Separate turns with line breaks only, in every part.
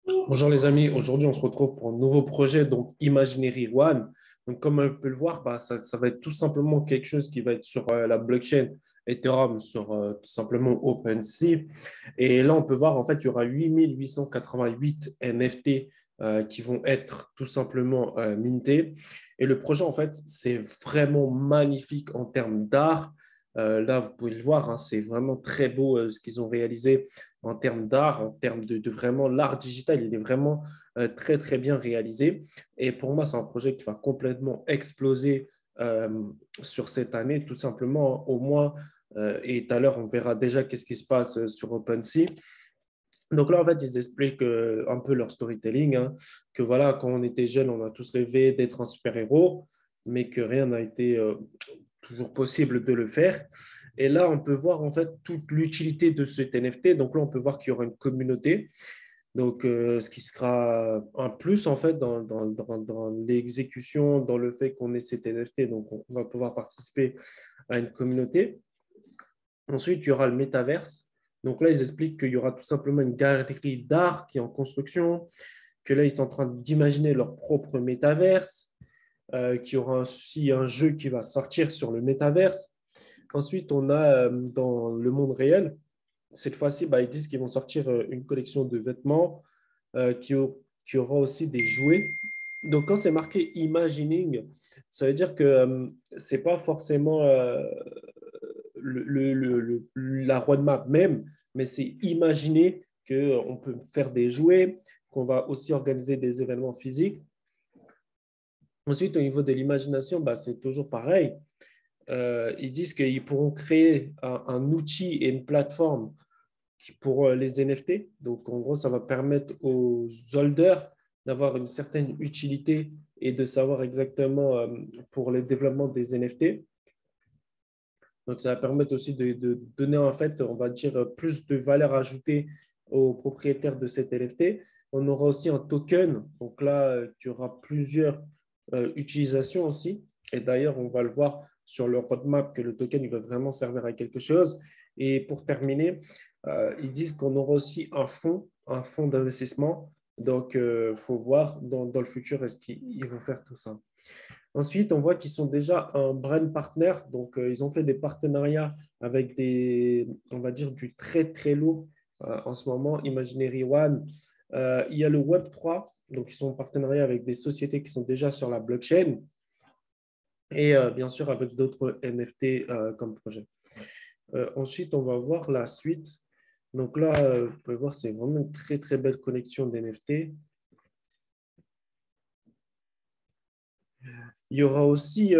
Bonjour les amis, aujourd'hui on se retrouve pour un nouveau projet, donc Imaginary One. Donc comme on peut le voir, ça va être tout simplement quelque chose qui va être sur la blockchain Ethereum, sur tout simplement OpenSea. Et là on peut voir en fait il y aura 8888 NFT qui vont être tout simplement mintés. Et le projet en fait c'est vraiment magnifique en termes d'art. Là vous pouvez le voir, hein, c'est vraiment très beau ce qu'ils ont réalisé en termes d'art, en termes de vraiment l'art digital, il est vraiment très, très bien réalisé. Et pour moi, c'est un projet qui va complètement exploser euh, sur cette année, tout simplement, au moins. Et tout à l'heure, on verra déjà qu'est-ce qui se passe sur OpenSea. Donc là, en fait, ils expliquent un peu leur storytelling, hein, que voilà, quand on était jeune, on a tous rêvé d'être un super-héros, mais que rien n'a été toujours possible de le faire. Et là, on peut voir en fait toute l'utilité de cet NFT. Donc là, on peut voir qu'il y aura une communauté. Donc, ce qui sera un plus en fait dans l'exécution, dans le fait qu'on ait cet NFT. Donc, on va pouvoir participer à une communauté. Ensuite, il y aura le métaverse. Donc là, ils expliquent qu'il y aura tout simplement une galerie d'art qui est en construction, que là, ils sont en train d'imaginer leur propre métaverse, qu'il y aura aussi un jeu qui va sortir sur le métaverse. Ensuite, on a dans le monde réel, cette fois-ci, ils disent qu'ils vont sortir une collection de vêtements qui aura aussi des jouets. Donc, quand c'est marqué imagining, ça veut dire que ce n'est pas forcément la roadmap même, mais c'est imaginer qu'on peut faire des jouets, qu'on va aussi organiser des événements physiques. Ensuite, au niveau de l'imagination, c'est toujours pareil. Ils disent qu'ils pourront créer un outil et une plateforme pour les NFT. Donc, en gros, ça va permettre aux holders d'avoir une certaine utilité et de savoir exactement pour le développement des NFT. Donc, ça va permettre aussi de donner, en fait, on va dire, plus de valeur ajoutée aux propriétaires de cet NFT. On aura aussi un token. Donc là, tu auras plusieurs utilisations aussi. Et d'ailleurs, on va le voir sur le roadmap que le token il va vraiment servir à quelque chose. Et pour terminer, ils disent qu'on aura aussi un fonds d'investissement. Donc, il faut voir dans le futur, est-ce qu'ils vont faire tout ça. Ensuite, on voit qu'ils sont déjà un brand partner. Donc, ils ont fait des partenariats avec on va dire, du très, très lourd en ce moment. Imaginary One. Il y a le Web3. Donc, ils sont en partenariat avec des sociétés qui sont déjà sur la blockchain et bien sûr avec d'autres NFT comme projet. Ensuite, on va voir la suite. Donc là, vous pouvez voir, c'est vraiment une très, très belle collection d'NFT. Il y aura aussi,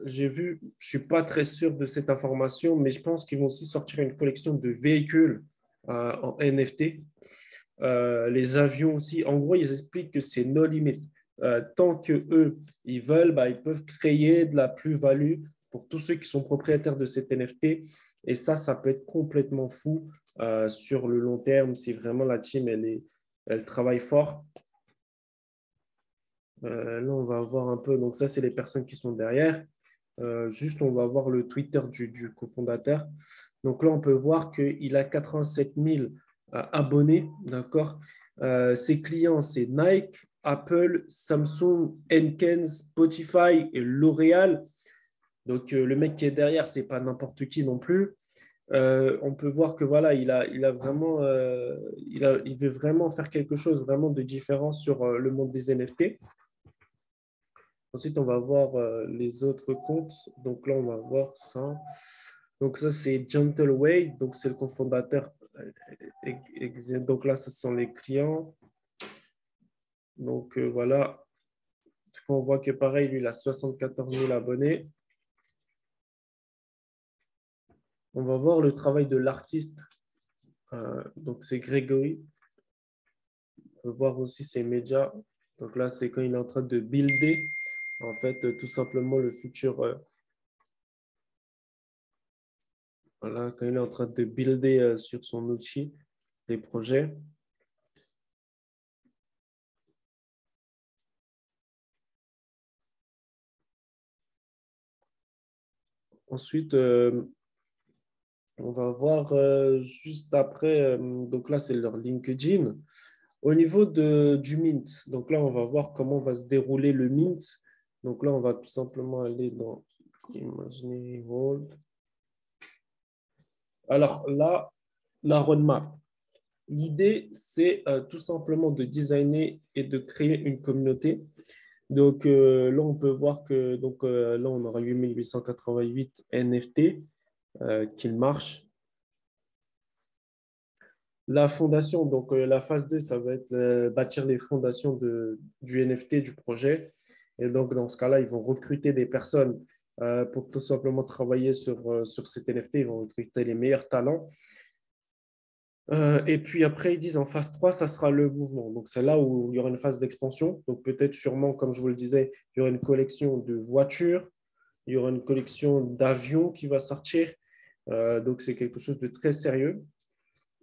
j'ai vu, je ne suis pas très sûr de cette information, mais je pense qu'ils vont aussi sortir une collection de véhicules en NFT. Les avions aussi. En gros, ils expliquent que c'est no limit. Tant que eux, ils veulent, ils peuvent créer de la plus-value pour tous ceux qui sont propriétaires de cet NFT. Et ça peut être complètement fou sur le long terme si vraiment la team, elle travaille fort. Là, on va voir un peu. Donc, ça, c'est les personnes qui sont derrière. Juste, on va voir le Twitter du cofondateur. Donc là, on peut voir qu'il a 87 000 abonnés. D'accord. Ses clients, c'est Nike, Apple, Samsung, Henken, Spotify et L'Oréal. Donc, le mec qui est derrière, c'est pas n'importe qui non plus. On peut voir que voilà, il a vraiment, il veut vraiment faire quelque chose vraiment de différent sur le monde des NFT. Ensuite, on va voir les autres comptes. Donc là, on va voir ça. Donc ça, c'est Gentle Way. Donc c'est le cofondateur. Donc là, ce sont les clients. Donc voilà. On voit que pareil, lui, il a 74 000 abonnés. On va voir le travail de l'artiste. Donc c'est Grégory. On peut voir aussi ses médias. Donc là, c'est quand il est en train de builder, en fait, tout simplement le futur. Voilà, quand il est en train de builder sur son outil des projets. Ensuite, on va voir juste après, donc là, c'est leur LinkedIn. Au niveau du mint, donc là, on va voir comment va se dérouler le mint. Donc là, on va tout simplement aller dans Imaginary World. Alors là, la roadmap. L'idée, c'est tout simplement de designer et de créer une communauté. Donc là, on peut voir que là, on aura 8888 NFT qui marchent. La fondation, donc la phase 2, ça va être bâtir les fondations du NFT, du projet. Et donc, dans ce cas-là, ils vont recruter des personnes pour tout simplement travailler sur cet NFT. Ils vont recruter les meilleurs talents. Et puis après, ils disent en phase 3, ça sera le mouvement. Donc, c'est là où il y aura une phase d'expansion. Donc, peut-être sûrement, comme je vous le disais, il y aura une collection de voitures, il y aura une collection d'avions qui va sortir. Donc, c'est quelque chose de très sérieux.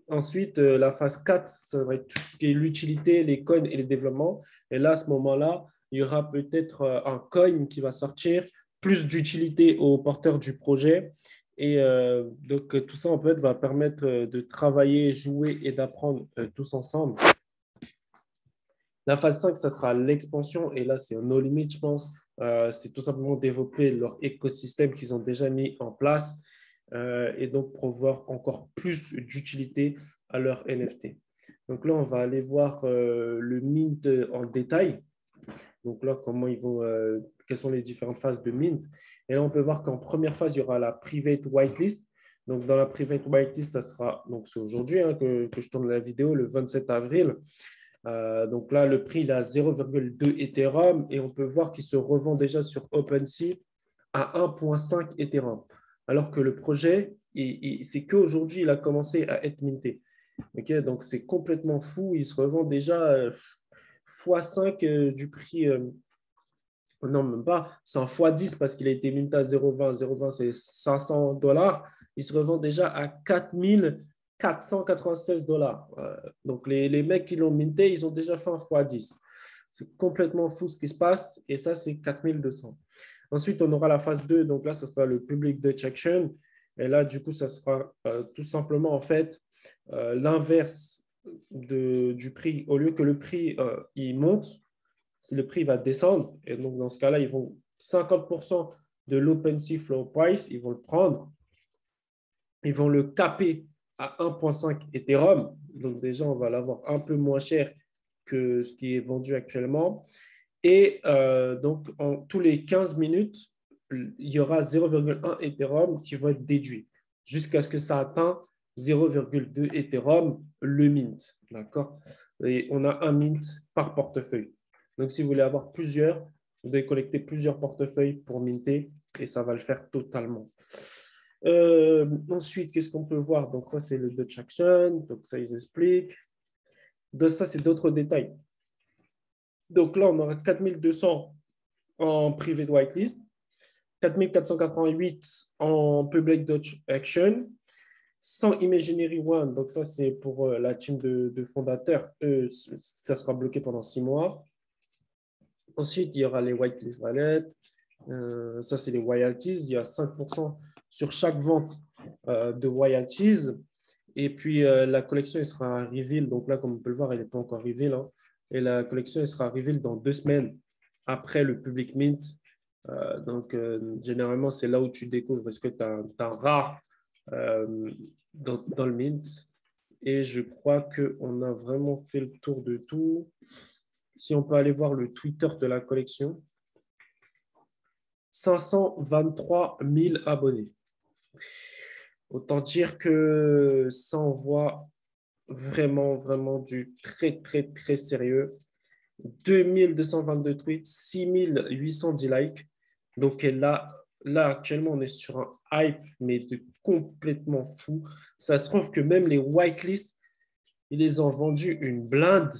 Ensuite, la phase 4, ça va être tout ce qui est l'utilité, les coins et les développements. Et là, à ce moment-là, il y aura peut-être un coin qui va sortir, plus d'utilité aux porteurs du projet. Et donc, tout ça, en fait, va permettre de travailler, jouer et d'apprendre tous ensemble. La phase 5, ça sera l'expansion. Et là, c'est un no limit, je pense. C'est tout simplement développer leur écosystème qu'ils ont déjà mis en place et donc pouvoir encore plus d'utilité à leur NFT. Donc là, on va aller voir le mint en détail. Donc là, comment ils vont, quelles sont les différentes phases de mint. Et là, on peut voir qu'en première phase, il y aura la private whitelist. Donc, dans la private whitelist, ça sera, donc c'est aujourd'hui que je tourne la vidéo, le 27 avril. Donc là, le prix il est à 0,2 Ethereum et on peut voir qu'il se revend déjà sur OpenSea à 1,5 Ethereum. Alors que le projet, c'est qu'aujourd'hui, il a commencé à être minté. Okay, donc, c'est complètement fou. Il se revend déjà x5 du prix. Non, même pas. C'est un x10 parce qu'il a été minté à 0,20. 0,20, c'est 500 dollars. Il se revend déjà à 4496 dollars. Donc, les mecs qui l'ont minté, ils ont déjà fait un x10. C'est complètement fou ce qui se passe. Et ça, c'est 4200. Ensuite, on aura la phase 2. Donc là, ça sera le Public Dutch Action. Et là, du coup, ça sera tout simplement, en fait, l'inverse du prix. Au lieu que le prix il monte, si le prix va descendre. Et donc, dans ce cas-là, ils vont 50% de l'OpenSea Floor Price, ils vont le prendre. Ils vont le caper à 1,5 Ethereum. Donc, déjà, on va l'avoir un peu moins cher que ce qui est vendu actuellement. Et donc, en tous les 15 minutes, il y aura 0,1 Ethereum qui va être déduit jusqu'à ce que ça atteigne 0,2 Ethereum, le mint. D'accord? Et on a un mint par portefeuille. Donc, si vous voulez avoir plusieurs, vous devez collecter plusieurs portefeuilles pour minter et ça va le faire totalement. Ensuite, qu'est-ce qu'on peut voir? Donc, ça, c'est le Dutch Action. Donc, ça, ils expliquent. Donc, ça, c'est d'autres détails. Donc là, on aura 4200 en private whitelist, 4488 en public Dutch action, 100 Imaginary One. Donc ça, c'est pour la team de fondateurs. Ça sera bloqué pendant 6 mois. Ensuite, il y aura les whitelist wallets. Ça, c'est les royalties. Il y a 5% sur chaque vente de royalties. Et puis, la collection, elle sera reveal. Donc là, comme on peut le voir, elle n'est pas encore reveal. Hein. Et la collection, elle sera reveal dans 2 semaines après le public mint. Donc, généralement, c'est là où tu découvres parce que tu as un rare dans le mint. Et je crois qu'on a vraiment fait le tour de tout. Si on peut aller voir le Twitter de la collection, 523 000 abonnés. Autant dire que ça envoie vraiment, vraiment du très, très, très sérieux. 2222 tweets, 6810 likes. Donc là, actuellement, on est sur un hype, mais de complètement fou. Ça se trouve que même les whitelists, ils les ont vendus une blinde.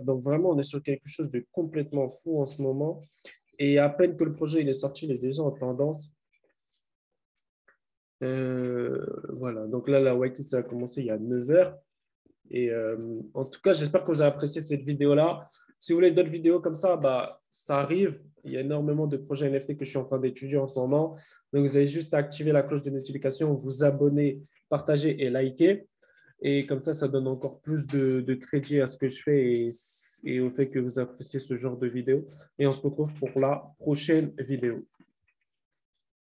Donc vraiment, on est sur quelque chose de complètement fou en ce moment. Et à peine que le projet il est sorti, il est déjà en tendance. Voilà, donc là, la whitelist, ça a commencé il y a 9 heures. Et en tout cas, j'espère que vous avez apprécié cette vidéo-là. Si vous voulez d'autres vidéos comme ça, ça arrive. Il y a énormément de projets NFT que je suis en train d'étudier en ce moment. Donc, vous avez juste à activer la cloche de notification, vous abonner, partager et liker. Et comme ça donne encore plus de crédit à ce que je fais et au fait que vous appréciez ce genre de vidéo. Et on se retrouve pour la prochaine vidéo.